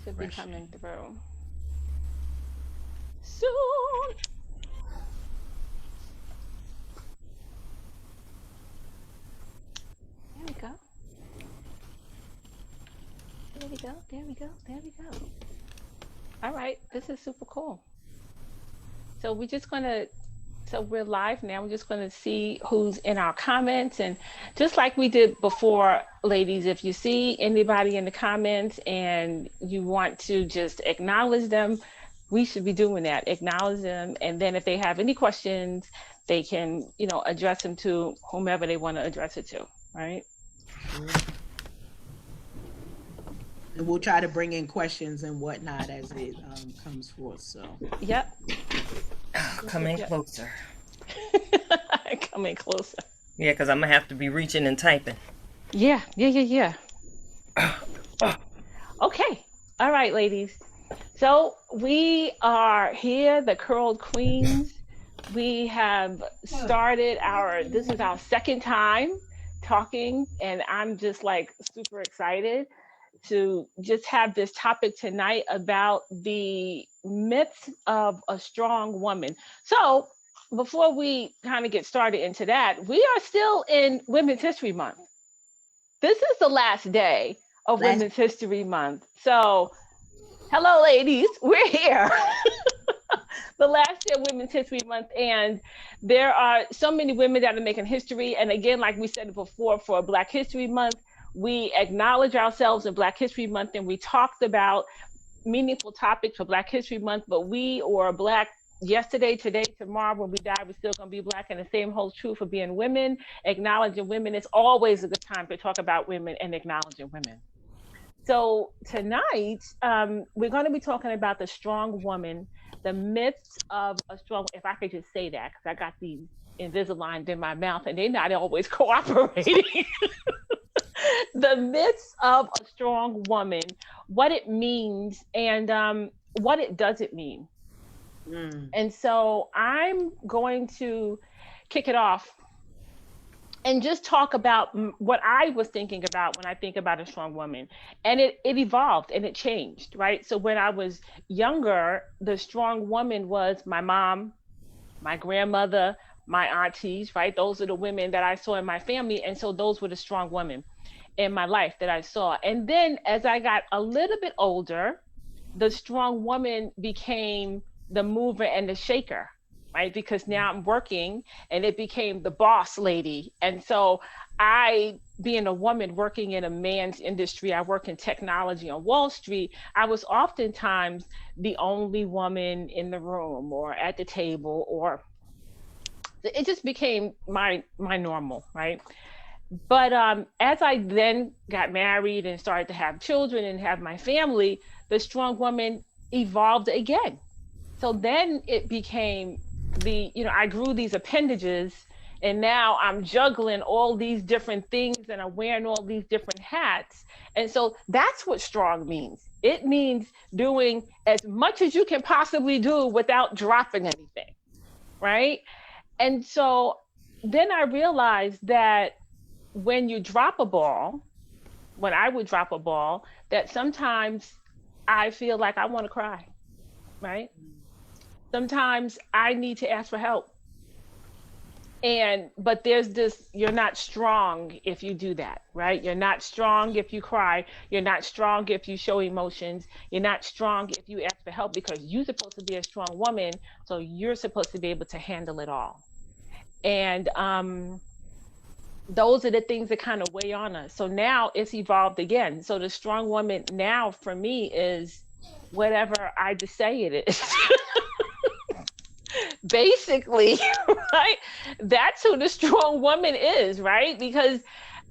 Should be Refreshing. coming through soon. There we go. There we go. There we go. There we go. All right. This is super cool. So we're just gonna so we're live now. We're just going to see who's in our comments. And just like we did before, ladies, if you see anybody in the comments and you want to just acknowledge them, we should be doing that. Acknowledge them. And then if they have any questions, they can, address them to whomever they want to address it to. Right. And we'll try to bring in questions and whatnot as it comes forth. So, Yep. Come in Yep. closer. Coming closer. Yeah, because I'm going to have to be reaching and typing. Yeah. Okay. All right, ladies. So we are here, the Curled Queens. We have started this is our second time talking, and I'm just like super excited to just have this topic tonight about the myths of a strong woman. So before we kind of get started into that, we are still in Women's History Month. This is the last day of Women's History Month. So hello, ladies, we're here. The last day of Women's History Month, and there are so many women that are making history. And again, like we said before, for Black History Month, we acknowledge ourselves in Black History Month, and we talked about meaningful topics for Black History Month. But we are Black yesterday, today, tomorrow. When we die, we're still going to be Black, and the same holds true for being women. Acknowledging women is always a good time to talk about women and acknowledging women. So tonight, we're going to be talking about the strong woman, the myths of a strong. If I could just say that, because I got these Invisaligns in my mouth, and they're not always cooperating. The myths of a strong woman, what it means, and what it doesn't mean. And so I'm going to kick it off and just talk about what I was thinking about when I think about a strong woman. And it evolved and it changed, right? So when I was younger, the strong woman was my mom, my grandmother, my aunties, right? Those are the women that I saw in my family. And so those were the strong women in my life that I saw. And then as I got a little bit older, the strong woman became the mover and the shaker, right? Because now I'm working, and it became the boss lady. And so I, being a woman working in a man's industry, I work in technology on Wall Street, I was oftentimes the only woman in the room or at the table, or it just became my normal, right? But as I then got married and started to have children and have my family, the strong woman evolved again. So then it became I grew these appendages, and now I'm juggling all these different things, and I'm wearing all these different hats. And so that's what strong means. It means doing as much as you can possibly do without dropping anything, right? And so then I realized that when you drop a ball, when I would drop a ball, that sometimes I feel like I want to cry, right? Sometimes I need to ask for help. But there's this, you're not strong if you do that, right? You're not strong if you cry. You're not strong if you show emotions. You're not strong if you ask for help, because you're supposed to be a strong woman. So you're supposed to be able to handle it all. And those are the things that kind of weigh on us. So now it's evolved again. So the strong woman now for me is whatever I just say it is. Basically, right? That's who the strong woman is, right? Because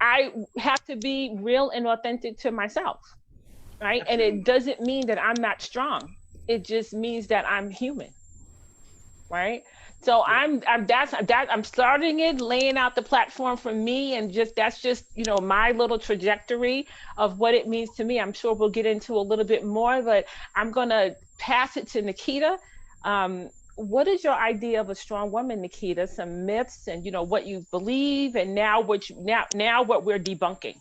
I have to be real and authentic to myself, right? And it doesn't mean that I'm not strong. It just means that I'm human, right? So I'm starting it, laying out the platform for me, and that's just my little trajectory of what it means to me. I'm sure we'll get into a little bit more, but I'm gonna pass it to Nikita. what is your idea of a strong woman, Nikita? Some myths and what you believe, and now now what we're debunking.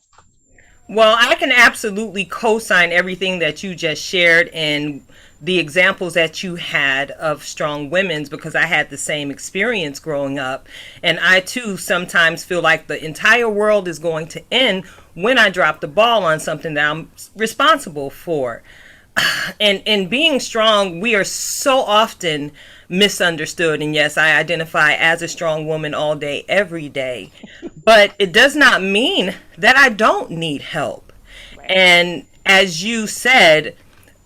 Well, I can absolutely co-sign everything that you just shared and the examples that you had of strong women's, because I had the same experience growing up. And I too sometimes feel like the entire world is going to end when I drop the ball on something that I'm responsible for. And in being strong, we are so often misunderstood. And yes, I identify as a strong woman all day, every day. But it does not mean that I don't need help. Right. And as you said,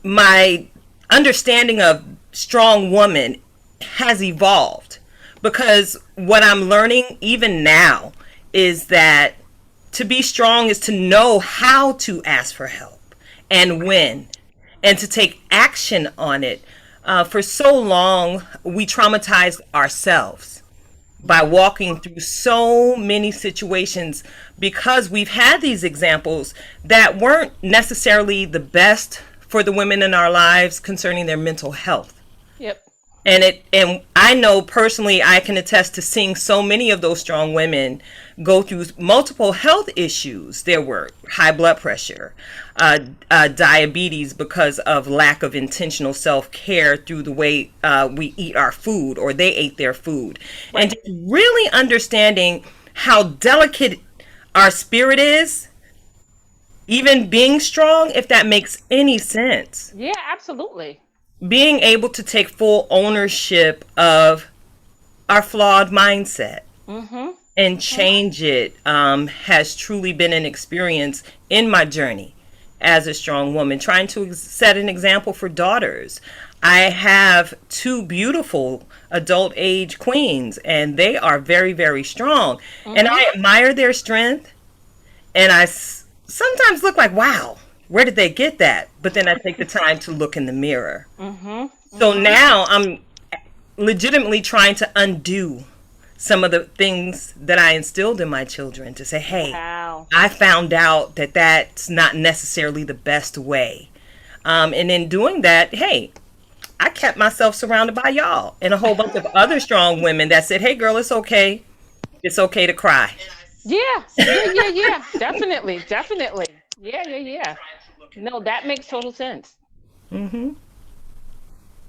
my understanding of strong woman has evolved, because what I'm learning even now is that to be strong is to know how to ask for help and when, and to take action on it. For so long, we traumatized ourselves by walking through so many situations because we've had these examples that weren't necessarily the best for the women in our lives concerning their mental health. Yep. And I know personally, I can attest to seeing so many of those strong women go through multiple health issues. There were high blood pressure, diabetes, because of lack of intentional self-care through the way we eat our food, or they ate their food. Right. And just really understanding how delicate our spirit is, even being strong, if that makes any sense. Yeah, absolutely. Being able to take full ownership of our flawed mindset Mm-hmm. and change it has truly been an experience in my journey as a strong woman, trying to set an example for daughters. I have two beautiful adult age queens, and they are very, very strong. And I admire their strength, and sometimes look like, wow, where did they get that? But then I take the time to look in the mirror. Mm-hmm. So now I'm legitimately trying to undo some of the things that I instilled in my children, to say, hey, Wow. I found out that that's not necessarily the best way. And in doing that, hey, I kept myself surrounded by y'all and a whole bunch of other strong women that said, hey, girl, it's okay. It's okay to cry. Yeah. Definitely. Yeah. No, that makes total sense. Mm-hmm.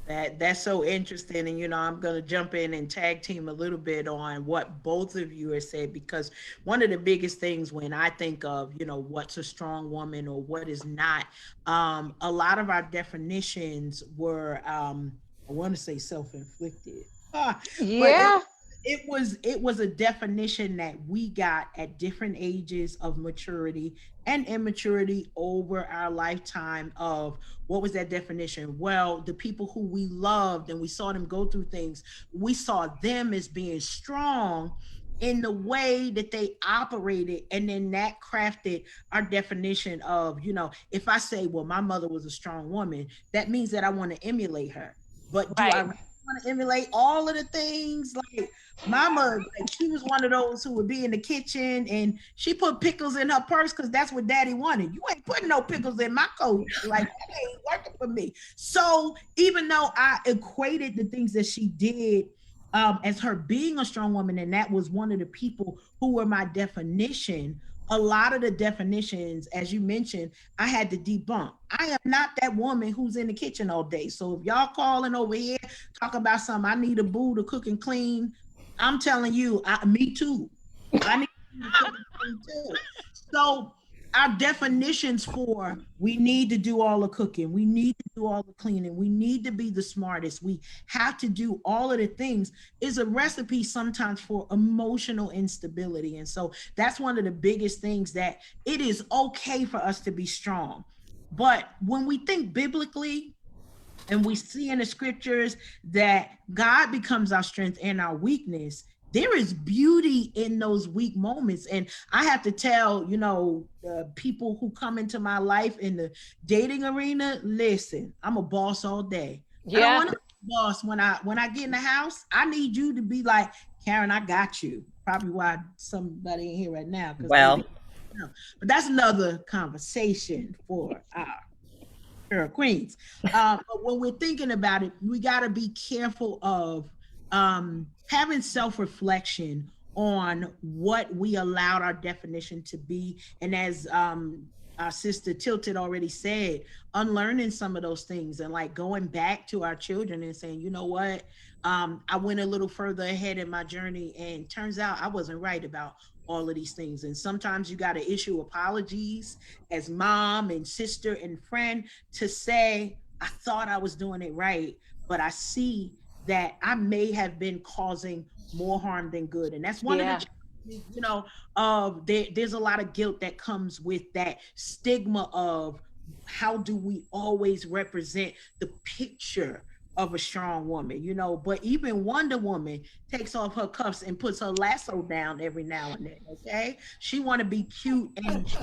That's so interesting. And I'm gonna jump in and tag team a little bit on what both of you have said, because one of the biggest things when I think of, what's a strong woman or what is not, a lot of our definitions were I want to say self-inflicted. But Yeah. it was a definition that we got at different ages of maturity and immaturity over our lifetime. Of what was that definition? Well, the people who we loved and we saw them go through things, we saw them as being strong in the way that they operated, and then that crafted our definition of, if I say, well, my mother was a strong woman, that means that I want to emulate her. But do I Right. really want to emulate all of the things? Like mama, like she was one of those who would be in the kitchen and she put pickles in her purse because that's what daddy wanted. You ain't putting no pickles in my coat. Like that ain't working for me. So even though I equated the things that she did as her being a strong woman, and that was one of the people who were my definition, a lot of the definitions, as you mentioned, I had to debunk. I am not that woman who's in the kitchen all day. So if y'all calling over here, talk about something, I need a boo to cook and clean, I'm telling you, me too. I need to cook and clean too. So our definitions for, we need to do all the cooking, we need to do all the cleaning, we need to be the smartest, we have to do all of the things, is a recipe sometimes for emotional instability. And so that's one of the biggest things, that it is okay for us to be strong. But when we think biblically, and we see in the scriptures that God becomes our strength and our weakness, there is beauty in those weak moments. And I have to tell, the people who come into my life in the dating arena, listen, I'm a boss all day. I don't Yeah. want to be a boss. When I get in the house, I need you to be like, Karen, I got you. Probably why somebody in here right now. Well, But that's another conversation for our Sure, Queens. But when we're thinking about it, we got to be careful of having self-reflection on what we allowed our definition to be. And as our sister Tilted already said, unlearning some of those things and like going back to our children and saying, you know what, I went a little further ahead in my journey and turns out I wasn't right about all of these things. And sometimes you got to issue apologies as mom and sister and friend to say, I thought I was doing it right, but I see that I may have been causing more harm than good. And that's one of the Yeah. challenges, you know, there's a lot of guilt that comes with that stigma of how do we always represent the picture of a strong woman, you know, but even Wonder Woman takes off her cuffs and puts her lasso down every now and then. Okay. She want to be cute and she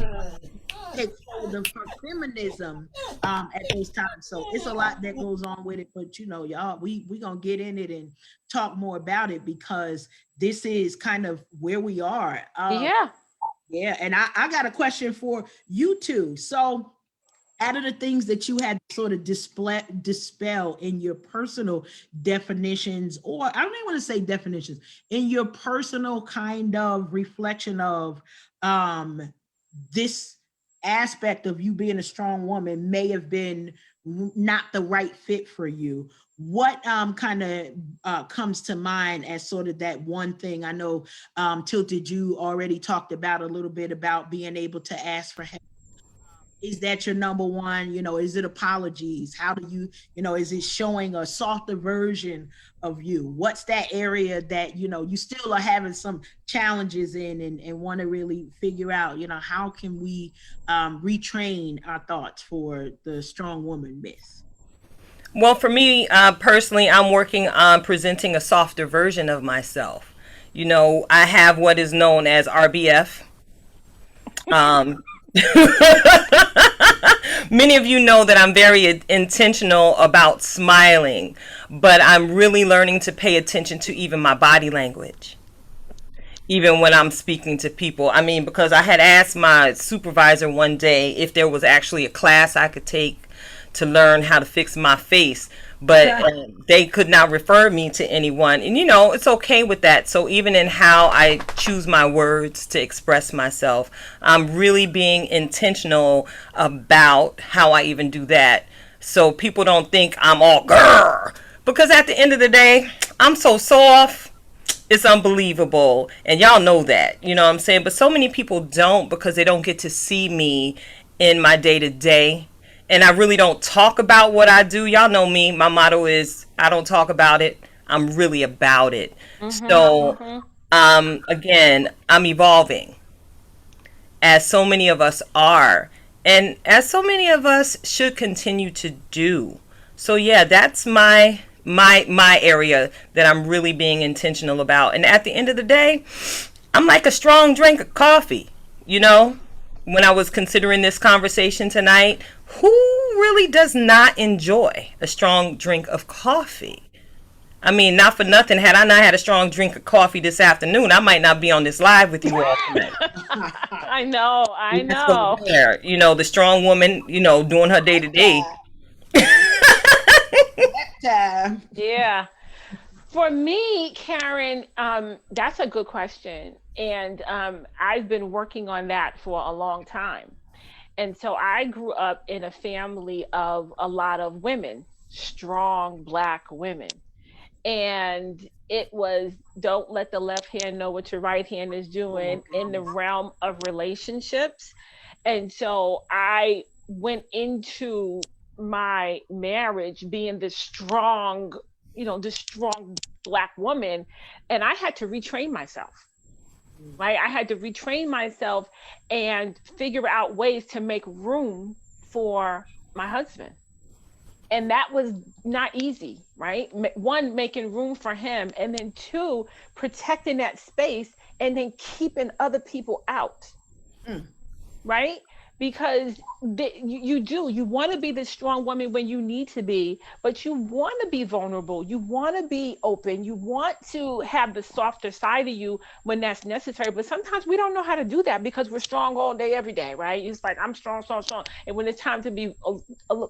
takes hold of her feminism at those times. So it's a lot that goes on with it. But you know, y'all, we gonna get in it and talk more about it because this is kind of where we are. Yeah. Yeah, and I got a question for you two. So out of the things that you had to sort of dispel in your personal definitions, or I don't even want to say definitions, in your personal kind of reflection of this aspect of you being a strong woman may have been not the right fit for you. What kind of comes to mind as sort of that one thing? I know Tilted, you already talked about a little bit about being able to ask for help. Is that your number one? You know, is it apologies? How do you, you know, is it showing a softer version of you? What's that area that, you know, you still are having some challenges in and want to really figure out, you know, how can we retrain our thoughts for the strong woman myth? Well, for me personally, I'm working on presenting a softer version of myself. You know, I have what is known as RBF. Um, Many of you know that I'm very intentional about smiling, but I'm really learning to pay attention to even my body language, even when I'm speaking to people. I mean, because I had asked my supervisor one day if there was actually a class I could take to learn how to fix my face, but they could not refer me to anyone. And you know, it's okay with that. So even in how I choose my words to express myself, I'm really being intentional about how I even do that. So people don't think I'm all grrr. Because at the end of the day, I'm so soft. It's unbelievable. And y'all know that. You know what I'm saying? But so many people don't because they don't get to see me in my day to day. And I really don't talk about what I do. Y'all know me. My motto is I don't talk about it. I'm really about it. So, again, I'm evolving as so many of us are. And as so many of us should continue to do. So yeah, that's my area that I'm really being intentional about. And at the end of the day, I'm like a strong drink of coffee, you know? When I was considering this conversation tonight, who really does not enjoy a strong drink of coffee? I mean, not for nothing, had I not had a strong drink of coffee this afternoon, I might not be on this live with you all tonight. I know. I know. There, you know, the strong woman, you know, doing her day to day. Yeah. For me, Karen, that's a good question. And I've been working on that for a long time. And so I grew up in a family of a lot of women, strong Black women. And it was don't let the left hand know what your right hand is doing in the realm of relationships. And so I went into my marriage being this strong, this strong Black woman, and I had to retrain myself. Right? I had to retrain myself and figure out ways to make room for my husband. And that was not easy, right? One, making room for him, and then two, protecting that space and then keeping other people out. Mm. Right? because you want to be the strong woman when you need to be, but you want to be vulnerable, you want to be open, you want to have the softer side of you when that's necessary. But sometimes we don't know how to do that because we're strong all day every day, right? It's like I'm strong, strong, strong, and when it's time to be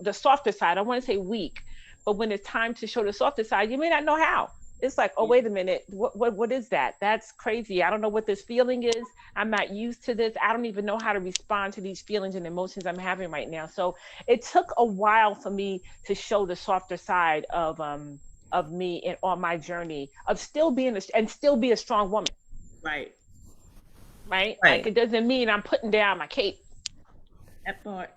the softer side, I want to say weak, but when it's time to show the softer side, you may not know how. It's like, oh, wait a minute, what is that? That's crazy. I don't know what this feeling is. I'm not used to this. I don't even know how to respond to these feelings and emotions I'm having right now. So it took a while for me to show the softer side of me and on my journey of still being and still be a strong woman. Right. Right. Right. Like, it doesn't mean I'm putting down my cape. That part.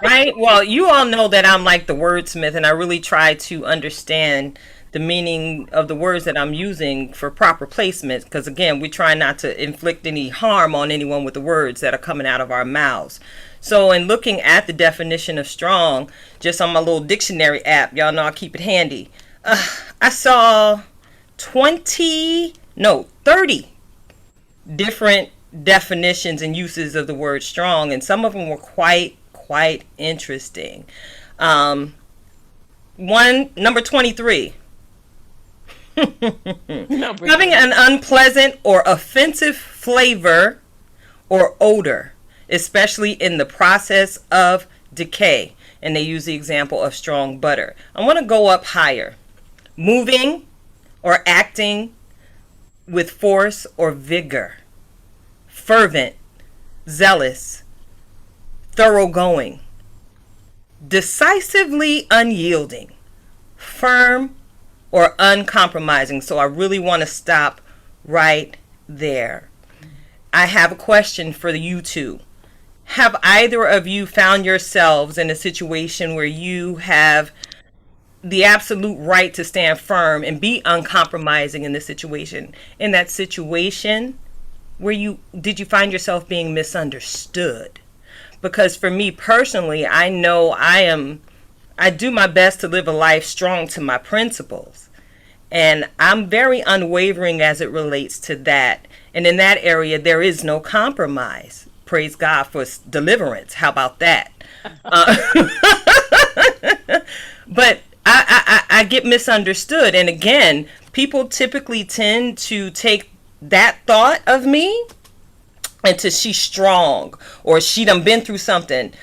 Right? Well, you all know that I'm like the wordsmith, and I really try to understand the meaning of the words that I'm using for proper placement. Because again, we try not to inflict any harm on anyone with the words that are coming out of our mouths. So in looking at the definition of strong, just on my little dictionary app, y'all know I keep it handy. I saw 30 different definitions and uses of the word strong, and some of them were quite interesting. Number 23. Having an unpleasant or offensive flavor or odor, especially in the process of decay. And they use the example of strong butter. I want to go up higher. Moving or acting with force or vigor. Fervent, zealous, thoroughgoing, decisively unyielding, firm, or uncompromising. So I really want to stop right there. I have a question for you two. Have either of you found yourselves in a situation where you have the absolute right to stand firm and be uncompromising in this situation? In that situation, did you find yourself being misunderstood? Because for me personally, I know I do my best to live a life strong to my principles. And I'm very unwavering as it relates to that. And in that area, there is no compromise. Praise God for deliverance. How about that? But I get misunderstood. And again, people typically tend to take that thought of me into she's strong, or she done been through something.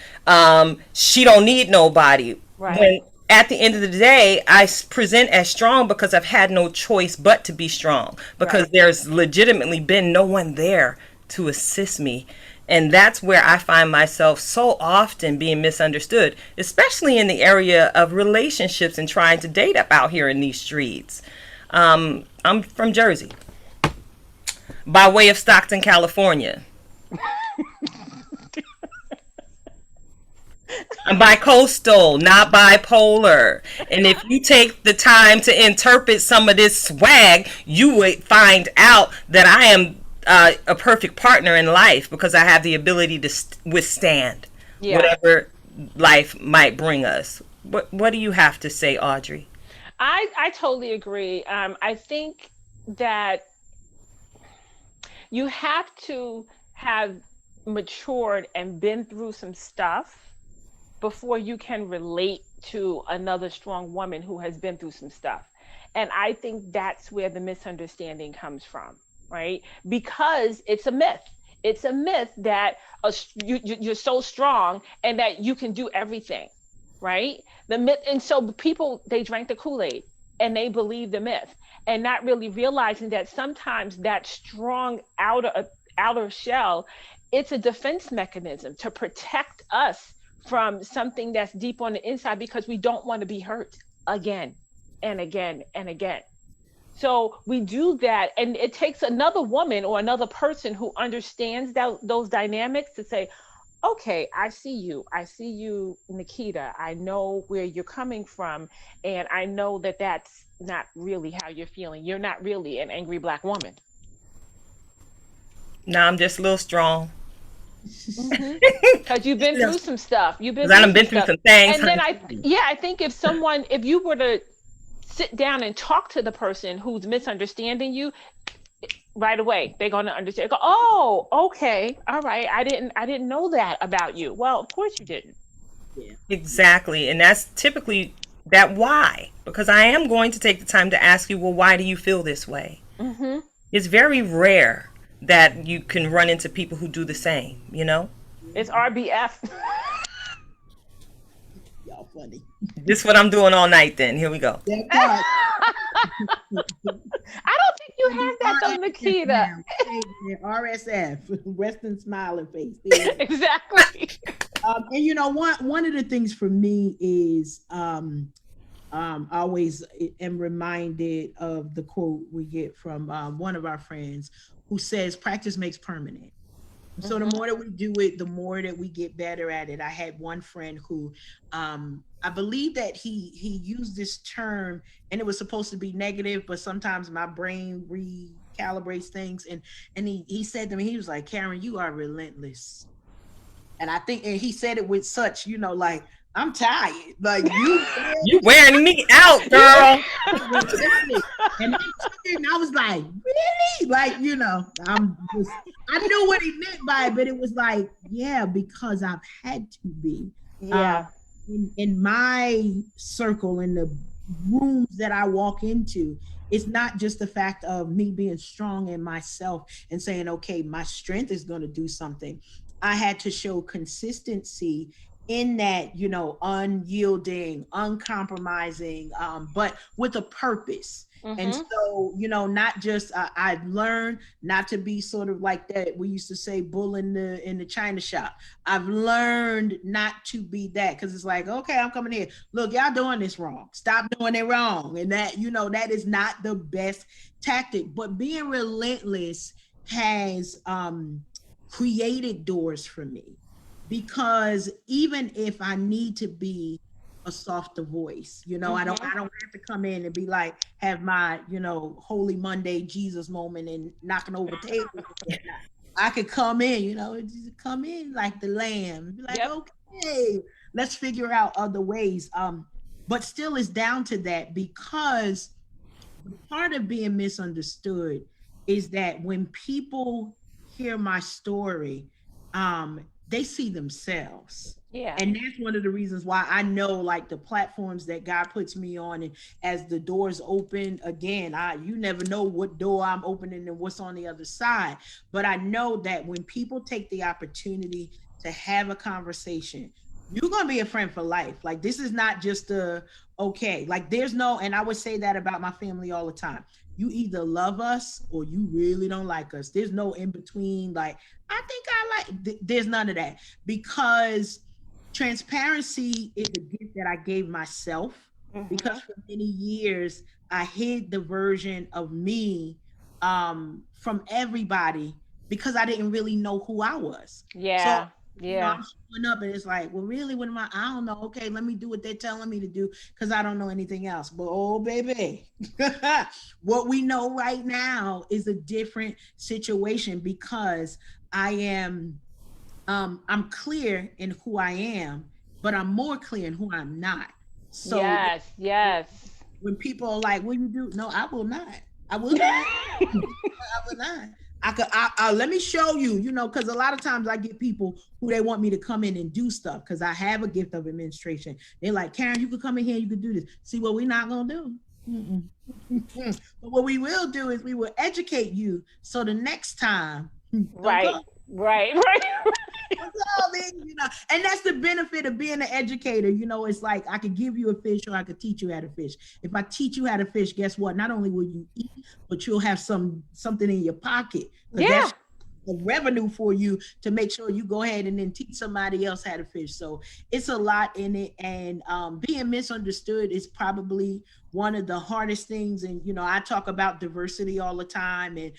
She don't need nobody. Right. When at the end of the day, I present as strong because I've had no choice but to be strong, because Right. there's legitimately been no one there to assist me. And that's where I find myself so often being misunderstood, especially in the area of relationships and trying to date up out here in these streets. I'm from Jersey, by way of Stockton, California. I'm bi-coastal, not bipolar. And if you take the time to interpret some of this swag, you would find out that I am a perfect partner in life, because I have the ability to withstand whatever life might bring us. What do you have to say, Audrey? I totally agree. I think that you have to have matured and been through some stuff before you can relate to another strong woman who has been through some stuff. And I think that's where the misunderstanding comes from, right? Because it's a myth. It's a myth that you're so strong and that you can do everything, right? The myth, and so people, they drank the Kool-Aid and they believe the myth, and not really realizing that sometimes that strong outer shell, it's a defense mechanism to protect us from something that's deep on the inside, because we don't want to be hurt again and again and again. So we do that, and it takes another woman or another person who understands those dynamics to say, okay, I see you, Nikita. I know where you're coming from, and I know that that's not really how you're feeling. You're not really an angry Black woman. No, I'm just a little strong. Because you've been through some stuff. You've been through some things. And then I think if you were to sit down and talk to the person who's misunderstanding you, right away. They're going to understand. Go, oh, okay, all right. I didn't know that about you. Well, of course you didn't. Yeah. Exactly. And that's typically that why. Because I am going to take the time to ask you, well, why do you feel this way? Mm-hmm. It's very rare that you can run into people who do the same, you know? It's RBF. Y'all funny. This is what I'm doing all night then. Here we go. That part. I don't think you have that though, Nikita. RSF, resting smiling face. There you go. Exactly. And you know, one of the things for me is I always am reminded of the quote we get from one of our friends who says, "Practice makes permanent." So the more that we do it, the more that we get better at it. I had one friend who, I believe that he used this term, and it was supposed to be negative, but sometimes my brain recalibrates things. And he said to me, he was like, "Karen, you are relentless." And I think, and he said it with such, you know, like, I'm tired. Like You wearing me out, girl. And I was like, really? Like, you know, I knew what he meant by it, but it was like, yeah, because I've had to be. Yeah. In my circle, in the rooms that I walk into, it's not just the fact of me being strong in myself and saying, okay, my strength is going to do something. I had to show consistency in that, you know, unyielding, uncompromising, but with a purpose. Mm-hmm. And so, you know, not just I've learned not to be sort of like that. We used to say bull in the china shop. I've learned not to be that, because it's like, okay, I'm coming here. Look, y'all doing this wrong. Stop doing it wrong. And that, you know, that is not the best tactic. But being relentless has created doors for me. Because even if I need to be a softer voice, you know, I don't have to come in and be like, have my, you know, Holy Monday Jesus moment and knocking over tables. I could come in, you know, just come in like the lamb, be like, okay, let's figure out other ways. But still it's down to that, because part of being misunderstood is that when people hear my story, they see themselves. Yeah. And that's one of the reasons why I know, like, the platforms that God puts me on, and as the doors open again, you never know what door I'm opening and what's on the other side. But I know that when people take the opportunity to have a conversation, you're going to be a friend for life. Like, this is not just okay, like there's no, and I would say that about my family all the time. You either love us or you really don't like us. There's no in between. Like, I think I like, there's none of that, because transparency is a gift that I gave myself, because for many years I hid the version of me from everybody, because I didn't really know who I was. Yeah. So, you know, I'm showing up and it's like, well, really, what am I don't know. Okay, let me do what they're telling me to do, because I don't know anything else. But oh, baby, what we know right now is a different situation, because I am, I'm clear in who I am, but I'm more clear in who I'm not. So yes. When people are like, "Will you do?" No, I will not. I will not. I will not. Let me show you, you know, because a lot of times I get people who they want me to come in and do stuff because I have a gift of administration. They're like, "Karen, you could come in here, you could do this." See, what we're not going to do. But what we will do is we will educate you, so the next time, right. You know, and that's the benefit of being an educator. You know, it's like I could give you a fish or I could teach you how to fish. If I teach you how to fish, guess what? Not only will you eat, but you'll have something in your pocket. Yeah. That's a revenue for you to make sure you go ahead and then teach somebody else how to fish. So it's a lot in it. And being misunderstood is probably one of the hardest things. And, you know, I talk about diversity all the time, and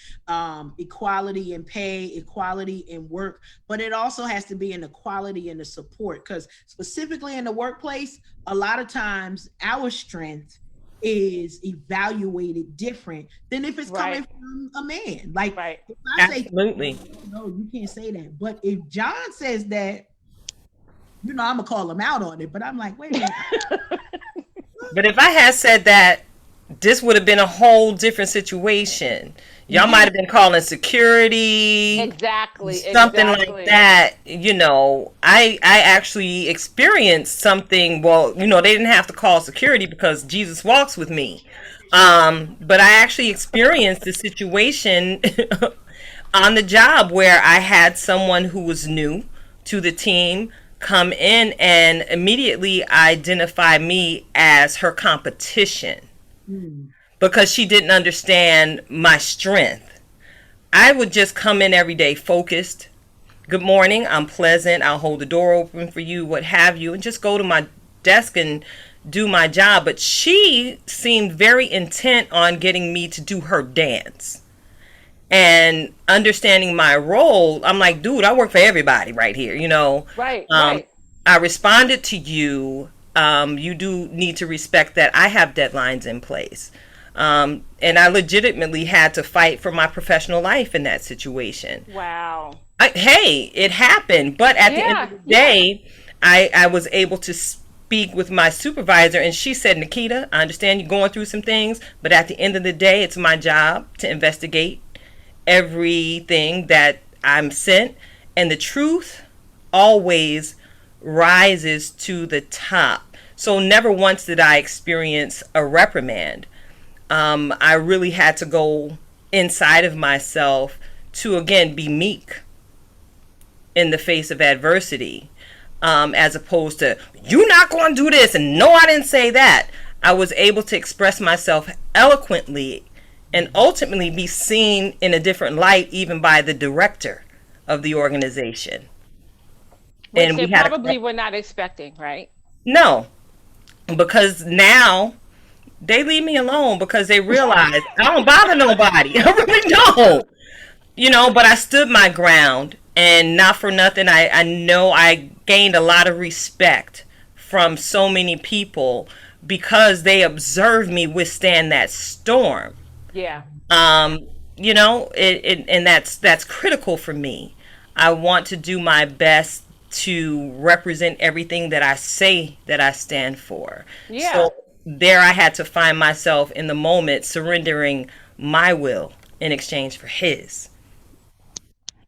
equality in pay, equality in work, but it also has to be an equality in the support, because specifically in the workplace, a lot of times our strength is evaluated different than if it's coming from a man. Like, if I absolutely say, no, you can't say that. But if John says that, you know, I'm gonna call him out on it. But I'm like, wait a minute. But if I had said that, this would have been a whole different situation. Y'all might have been calling security, Exactly. something like that. I actually experienced something. Well, they didn't have to call security because Jesus walks with me. But I actually experienced the situation on the job where I had someone who was new to the team come in and immediately identify me as her competition because she didn't understand my strength. I would just come in every day focused. Good morning, I'm pleasant, I'll hold the door open for you, what have you, and just go to my desk and do my job. But she seemed very intent on getting me to do her dance. And understanding my role, I'm like, dude, I work for everybody right here, Right. I responded to you. You do need to respect that I have deadlines in place. And I legitimately had to fight for my professional life in that situation. Wow. Hey, it happened. But at the end of the day, I was able to speak with my supervisor, and she said, Nikita, I understand you're going through some things, but at the end of the day, it's my job to investigate everything that I'm sent, and the truth always rises to the top. So never once did I experience a reprimand. I really had to go inside of myself to again be meek in the face of adversity, as opposed to, you're not going to do this, and no, I didn't say that. I was able to express myself eloquently and ultimately be seen in a different light, even by the director of the organization. Which And they we had probably were not expecting, right? no, because now they leave me alone because they realize I don't bother nobody. I really don't. But I stood my ground, and not for nothing, I know I gained a lot of respect from so many people because they observed me withstand that storm. Yeah. And that's critical for me. I want to do my best to represent everything that I say that I stand for. Yeah. So there I had to find myself in the moment surrendering my will in exchange for his.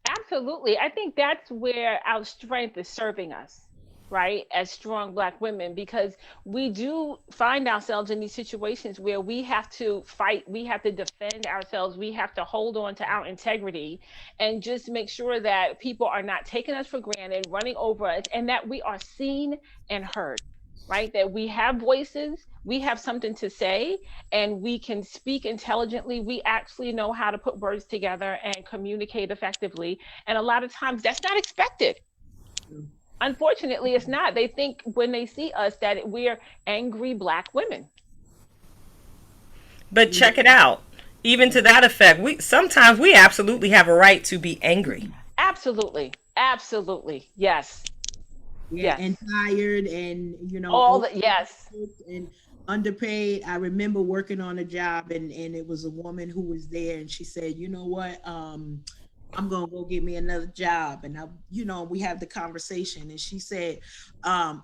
Absolutely. I think that's where our strength is serving us, right? As strong Black women, because we do find ourselves in these situations where we have to fight, we have to defend ourselves, we have to hold on to our integrity and just make sure that people are not taking us for granted, running over us, and that we are seen and heard, right? That we have voices, we have something to say, and we can speak intelligently. We actually know how to put words together and communicate effectively. And a lot of times that's not expected. Unfortunately, it's not. They think when they see us that we're angry Black women. But check it out. Even to that effect, we sometimes we absolutely have a right to be angry. Absolutely. Absolutely. Yes. Yeah, Yes. and tired, and All the yes. and underpaid. I remember working on a job, and it was a woman who was there, and she said, "You know what? I'm gonna go get me another job." And we have the conversation, and she said,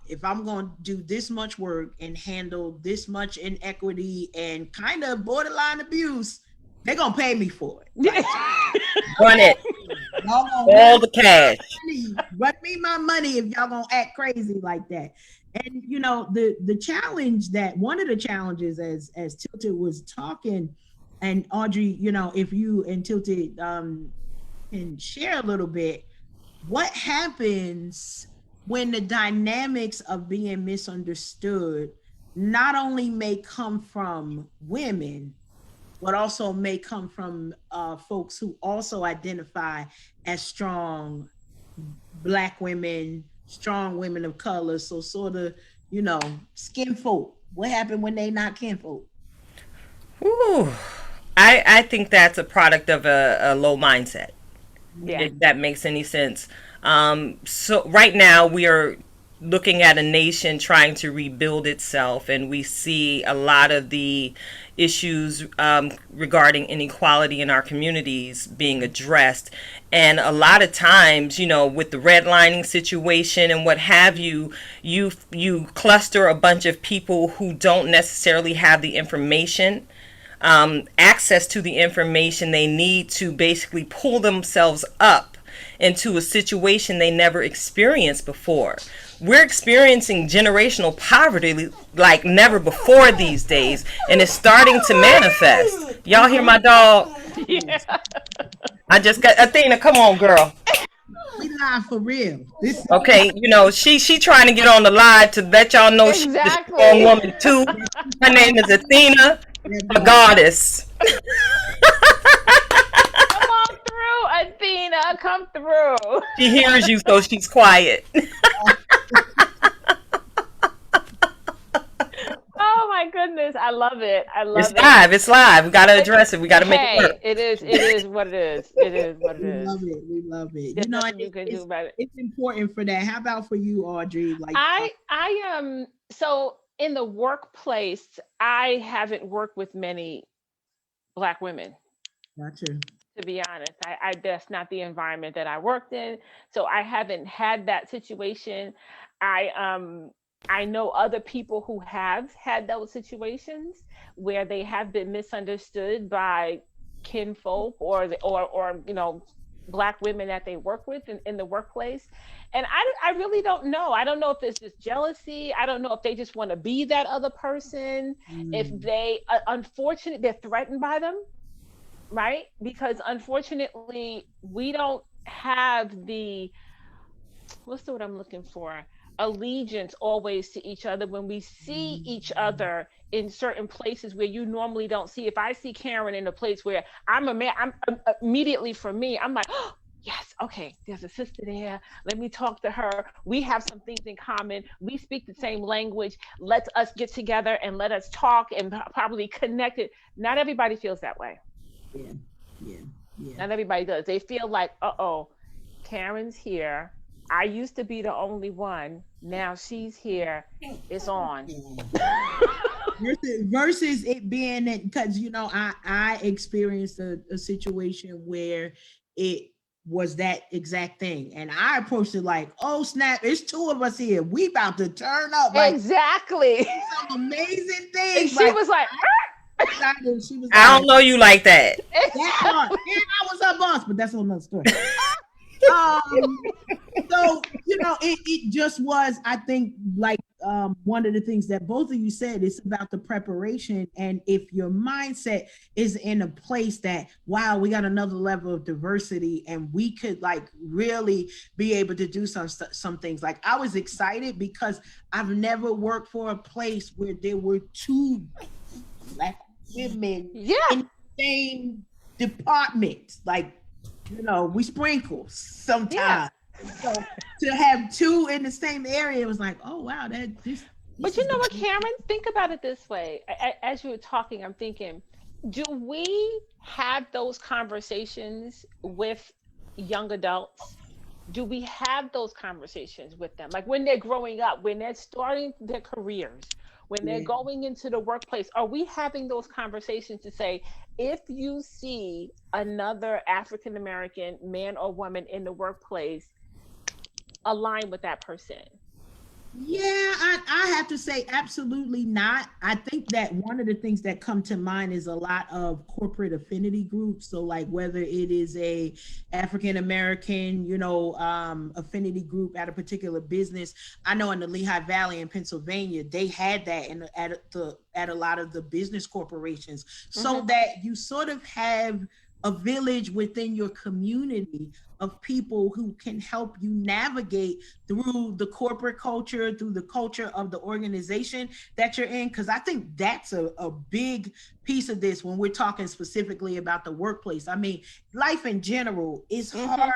"If I'm gonna do this much work and handle this much inequity and kind of borderline abuse, they're gonna pay me for it. Like, Run it. y'all gonna All the cash. run me my money if y'all gonna act crazy like that." And the challenge, that one of the challenges, as Tilted was talking, and Audrey, if you and Tilted can share a little bit, what happens when the dynamics of being misunderstood not only may come from women, but also may come from folks who also identify as strong Black women, strong women of color, so sort of, skin folk. What happened when they not kinfolk? Ooh, I think that's a product of a low mindset. Yeah. If that makes any sense. So right now we are looking at a nation trying to rebuild itself, and we see a lot of the issues regarding inequality in our communities being addressed. And a lot of times, with the redlining situation and what have you, you cluster a bunch of people who don't necessarily have the information access to the information they need to basically pull themselves up into a situation they never experienced before. We're experiencing generational poverty like never before these days, and it's starting to manifest. Y'all hear my dog? Yeah. I just got Athena. Come on, girl. We live for real. This Okay, you know she trying to get on the live to let y'all know she's a Exactly. strong woman too. Her name is Athena, the goddess. Come on through, Athena. Come through. She hears you, so she's quiet. Oh my goodness, I love it. I love It's it. live. It's live. We gotta address it. We gotta make it work. It is. It is what it is. It is what it we is. love it. We love it. There's You know, nothing you can do about it. it's important for that. How about for you, Audrey? Like, So in the workplace, I haven't worked with many Black women. got you. To be honest, I that's not the environment that I worked in, so I haven't had that situation. I know other people who have had those situations where they have been misunderstood by kinfolk or Black women that they work with in the workplace. And I really don't know. I don't know if it's just jealousy. I don't know if they just want to be that other person. If they unfortunately they're threatened by them, right? Because unfortunately we don't have the, what's the word I'm looking for, allegiance always to each other when we see each other in certain places where you normally don't see. If I see Karen in a place where I'm a man, I'm immediately, for me, I'm like, oh, yes, okay, there's a sister there, let me talk to her, we have some things in common, we speak the same language, let us get together and let us talk and probably connect it. Not everybody feels that way. Yeah, yeah, yeah. Not everybody does. They feel like, uh-oh, Karen's here. I used to be the only one. Now she's here. It's on. Versus it being that, because I experienced a situation where it was that exact thing, and I approached it like, oh snap, it's two of us here. We about to turn up. Like, exactly. some amazing And things. she was like, excited. She was I don't know you like that. that part. And I was her boss, but that's another story. So it just was, I think, like one of the things that both of you said is about the preparation. And if your mindset is in a place that, wow, we got another level of diversity and we could like really be able to do some things. Like, I was excited because I've never worked for a place where there were two Black women yeah, in the same department. Like, we sprinkle sometimes. Yeah. So to have two in the same area, it was like, oh wow, but you know what, Cameron? Think about it this way. As you were talking, I'm thinking, do we have those conversations with young adults? Do we have those conversations with them? Like when they're growing up, when they're starting their careers, when they're going into the workplace, are we having those conversations to say, if you see another African American man or woman in the workplace, align with that person? Yeah, I have to say absolutely not. I think that one of the things that come to mind is a lot of corporate affinity groups. So like whether it is a African American, affinity group at a particular business. I know in the Lehigh Valley in Pennsylvania, they had that at a lot of the business corporations, so that you sort of have a village within your community of people who can help you navigate through the corporate culture, through the culture of the organization that you're in. Because I think that's a big piece of this when we're talking specifically about the workplace. I mean, life in general is hard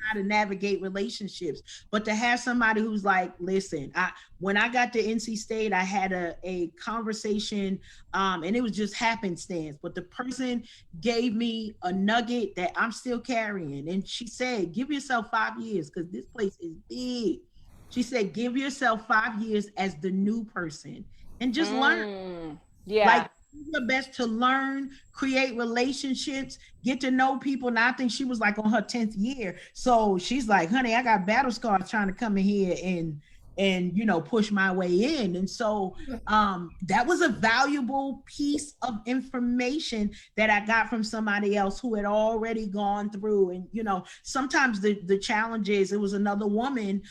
how to navigate relationships, but to have somebody who's like, listen, when I got to NC State, I had a conversation, and it was just happenstance, but the person gave me a nugget that I'm still carrying. And she said, give yourself 5 years, because this place is big. She said, give yourself 5 years as the new person and just learn. Yeah. Like, do your best to learn, create relationships, get to know people. Now I think she was like on her 10th year. So she's like, honey, I got battle scars trying to come in here and and push my way in. And so that was a valuable piece of information that I got from somebody else who had already gone through. And sometimes the challenge is, it was another woman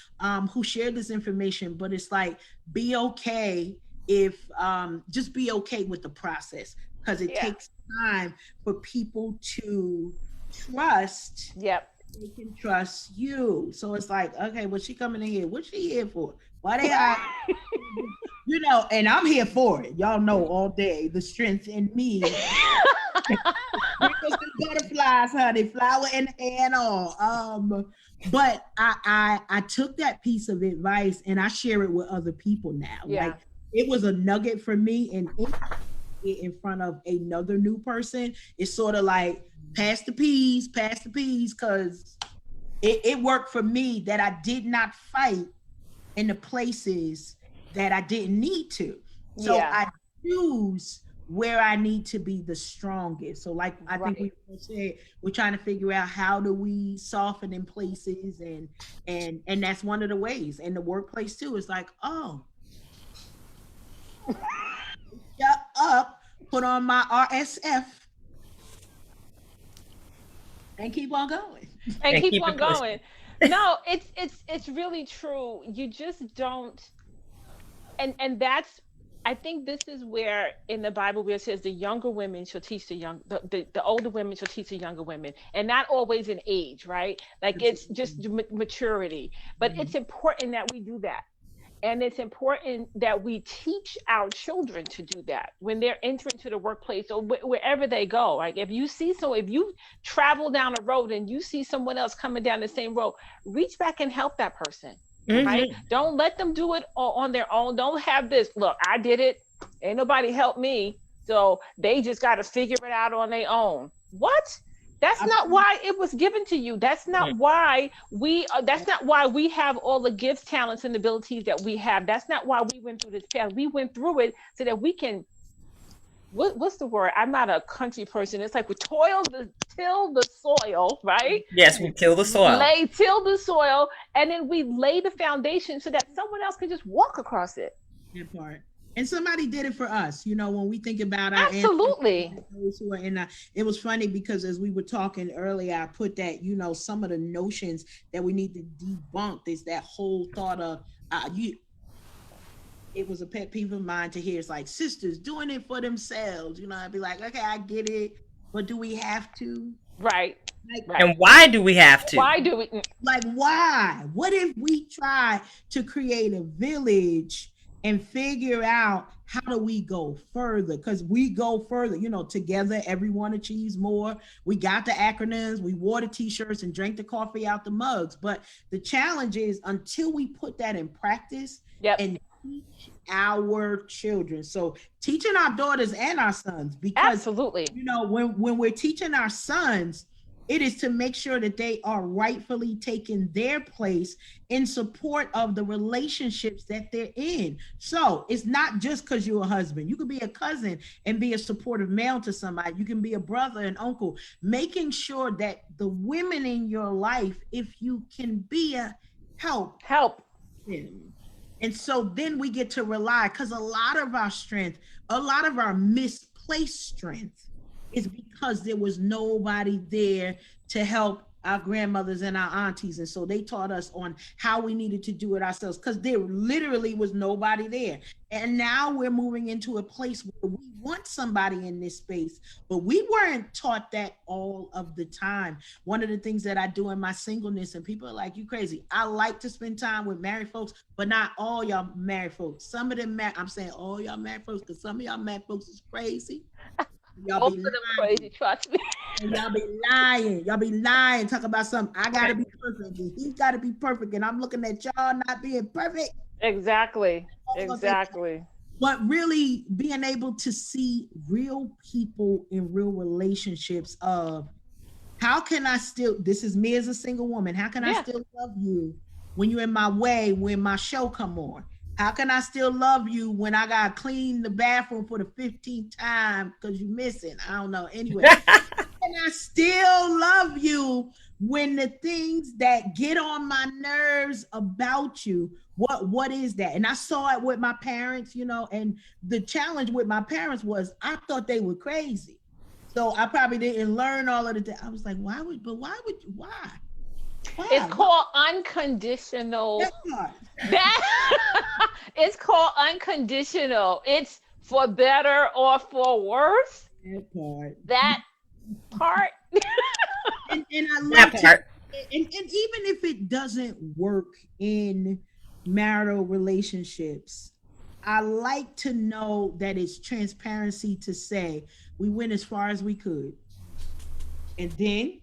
who shared this information, but it's like, be okay if just be okay with the process, because it takes time for people to trust. They can trust you. So it's like, okay, well, she coming in here. What's she here for? Why they hire? And I'm here for it. Y'all know all day the strength in me. Butterflies, honey, flower in the air and all. But I took that piece of advice and I share it with other people now. Like, it was a nugget for me, and in front of another new person, it's sort of like, pass the peas, because it worked for me that I did not fight in the places that I didn't need to. So I choose where I need to be the strongest. So like I think we said, we're trying to figure out, how do we soften in places, and that's one of the ways. And the workplace too is like, oh, shut up, put on my RSF, and keep on going. And keep on going. No, it's really true. You just don't, and that's, I think this is where in the Bible where it says the younger women shall teach the older women shall teach the younger women, and not always in age, right? Like, it's just maturity. But it's important that we do that. And it's important that we teach our children to do that when they're entering to the workplace or wherever they go. Like, if you travel down a road and you see someone else coming down the same road, reach back and help that person. Right? Don't let them do it on their own. Don't have this, look, I did it, ain't nobody helped me, so they just got to figure it out on their own. What? That's not why it was given to you. That's not why that's not why we have all the gifts, talents, and abilities that we have. That's not why we went through this path. We went through it so that we can, what's the word? I'm not a country person. It's like we till the soil, right? Yes, we till the soil. Till the soil, and then we lay the foundation so that someone else can just walk across it. That part. And somebody did it for us, when we think about our absolutely those who are in. It was funny because as we were talking earlier, I put that some of the notions that we need to debunk is that whole thought of it was a pet peeve of mine to hear. It's like, sisters doing it for themselves. I'd be like, okay, I get it, but do we have to? Right. Like, and why do we have to? Why do we? Like, why? What if we try to create a village and figure out how do we go further? Because we go further, together, everyone achieves more. We got the acronyms, we wore the t-shirts and drank the coffee out the mugs. But the challenge is, until we put that in practice and teach our children. So teaching our daughters and our sons, because absolutely, when we're teaching our sons, it is to make sure that they are rightfully taking their place in support of the relationships that they're in. So it's not just because you're a husband. You could be a cousin and be a supportive male to somebody. You can be a brother and uncle, making sure that the women in your life, if you can be a help them. And so then we get to rely, because a lot of our strength, a lot of our misplaced strength is because there was nobody there to help our grandmothers and our aunties. And so they taught us on how we needed to do it ourselves, because there literally was nobody there. And now we're moving into a place where we want somebody in this space, but we weren't taught that all of the time. One of the things that I do in my singleness, and people are like, you crazy. I like to spend time with married folks, but not all y'all married folks. Some of them, I'm saying all y'all married folks, because some of y'all married folks is crazy. Y'all be crazy, trust me. And y'all be lying, talk about something. I gotta be perfect, and he's gotta be perfect, and I'm looking at y'all not being perfect. Exactly. But really being able to see real people in real relationships of, how can I still, this is me as a single woman, how can I still love you when you're in my way, when my show come on? How can I still love you when I got to clean the bathroom for the 15th time because you're missing? I don't know. Anyway, how can I still love you when the things that get on my nerves about you, what is that? And I saw it with my parents, you know, and the challenge with my parents was I thought they were crazy. So I probably didn't learn all of the I was like, why? It's Why? called unconditional. That part. That it's called unconditional. It's for better or for worse. That part. That part. And I That love to, part. and even if it doesn't work in marital relationships, I like to know that it's transparency to say we went as far as we could. And then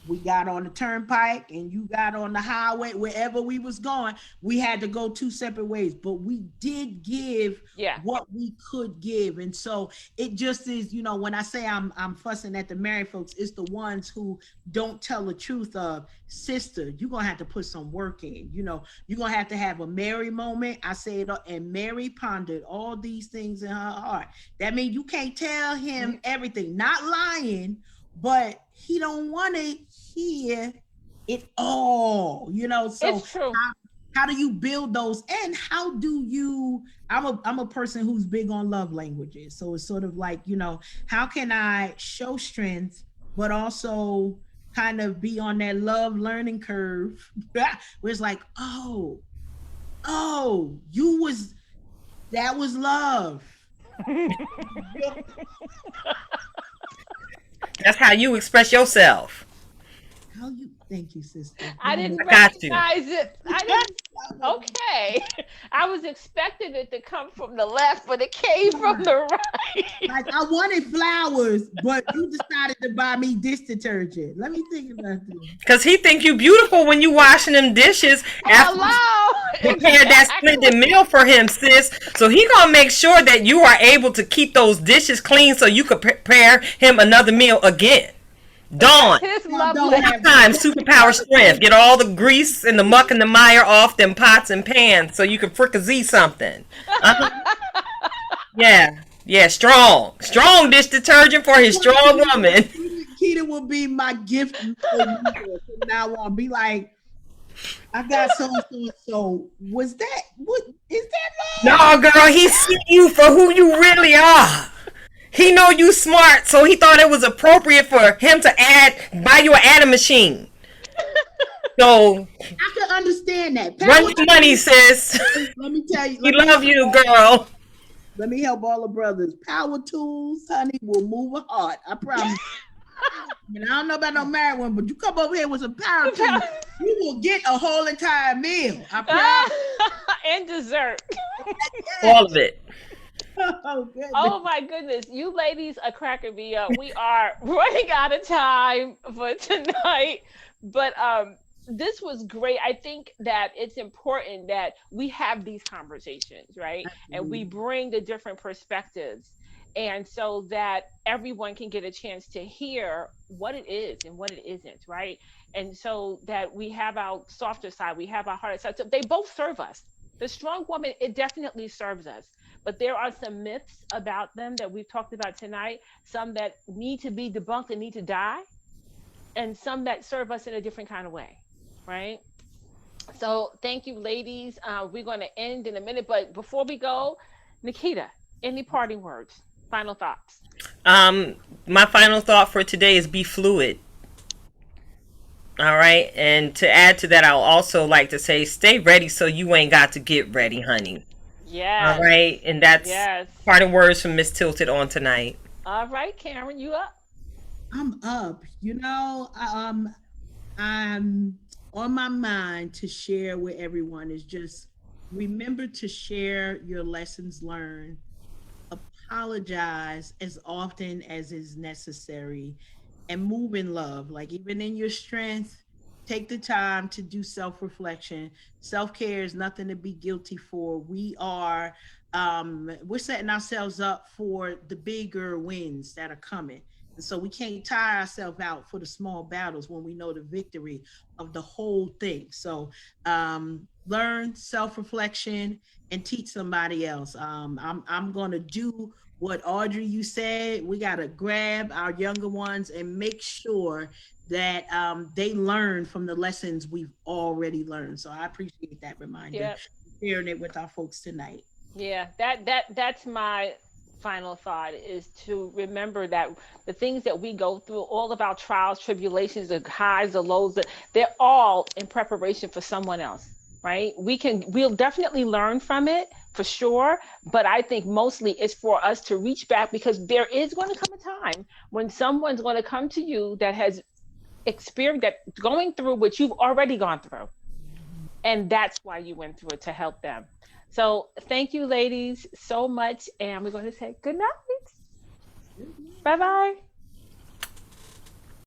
we got on the turnpike and you got on the highway, wherever we was going, we had to go two separate ways, but we did give Yeah. what we could give. And so it just is, you know, when I say I'm fussing at the married folks, it's the ones who don't tell the truth of, sister, you're gonna have to put some work in, you know, you're gonna have to have a Mary moment. I say it, and Mary pondered all these things in her heart. That means you can't tell him everything, not lying, but he don't want to hear it all, you know. So It's true. how do you build those, and how do you, I'm a person who's big on love languages, so it's sort of like, you know, how can I show strength but also kind of be on that love learning curve where it's like, oh, that was love. That's how you express yourself. How you, thank you, sister. I didn't I got you. recognize it. I didn't. Okay. I was expecting it to come from the left, but it came from the right. Like I wanted flowers, but you decided to buy me dish detergent. Let me think about this. Cause he think you beautiful when you washing them dishes after Hello. prepared that splendid meal for him, sis. So he gonna make sure that you are able to keep those dishes clean so you could prepare him another meal again. Dawn. His Don't lovely. have- Time, superpower strength. Get all the grease and the muck and the mire off them pots and pans so you can fricassee something. Yeah, strong dish detergent for his strong woman. Keita will be my gift from now on. Be like, I got so was that, what is that love? No, girl, he see you for who you really are. He know you smart, so he thought it was appropriate for him to buy you an adding machine. So I can understand that. run your money, sis. Let me tell you. We love you, girl. Let me help all the brothers. Power tools, honey, will move a heart. I promise. And I don't know about no married one, but you come over here with some power tools, you will get a whole entire meal. I promise. And dessert. All of it. Oh, goodness. Oh my goodness, you ladies are cracking me up. We are running out of time for tonight, but this was great. I think that it's important that we have these conversations, right? And we bring the different perspectives, and so that everyone can get a chance to hear what it is and what it isn't, right? And so that we have our softer side, we have our harder side. So they both serve us. The strong woman, it definitely serves us. But there are some myths about them that we've talked about tonight, some that need to be debunked and need to die, and some that serve us in a different kind of way, right? So thank you, ladies. We're going to end in a minute, but before we go, Nikita, any parting words, final thoughts? My final thought for today is be fluid. All right, and to add to that, I'll also like to say, stay ready so you ain't got to get ready, honey. Yes. All right, and that's Yes. parting words from Miss Tilted on tonight. All right, Karen, you up? I'm up. You know, I'm on my mind to share with everyone is just remember to share your lessons learned. Apologize as often as is necessary and move in love. Like even in your strength, take the time to do self-reflection. Self-care is nothing to be guilty for. We're setting ourselves up for the bigger wins that are coming. And so we can't tire ourselves out for the small battles when we know the victory of the whole thing. So learn self-reflection and teach somebody else. I'm gonna do what Audrey you said. We gotta grab our younger ones and make sure that they learn from the lessons we've already learned. So I appreciate that reminder, Yep. sharing it with our folks tonight. Yeah, that's my final thought, is to remember that the things that we go through, all of our trials, tribulations, the highs, the lows, they're all in preparation for someone else, right? We'll definitely learn from it for sure, but I think mostly it's for us to reach back, because there is going to come a time when someone's going to come to you that has experienced that, going through what you've already gone through, and that's why you went through it, to help them. So thank you, ladies, so much, and we're going to say good night. Bye bye.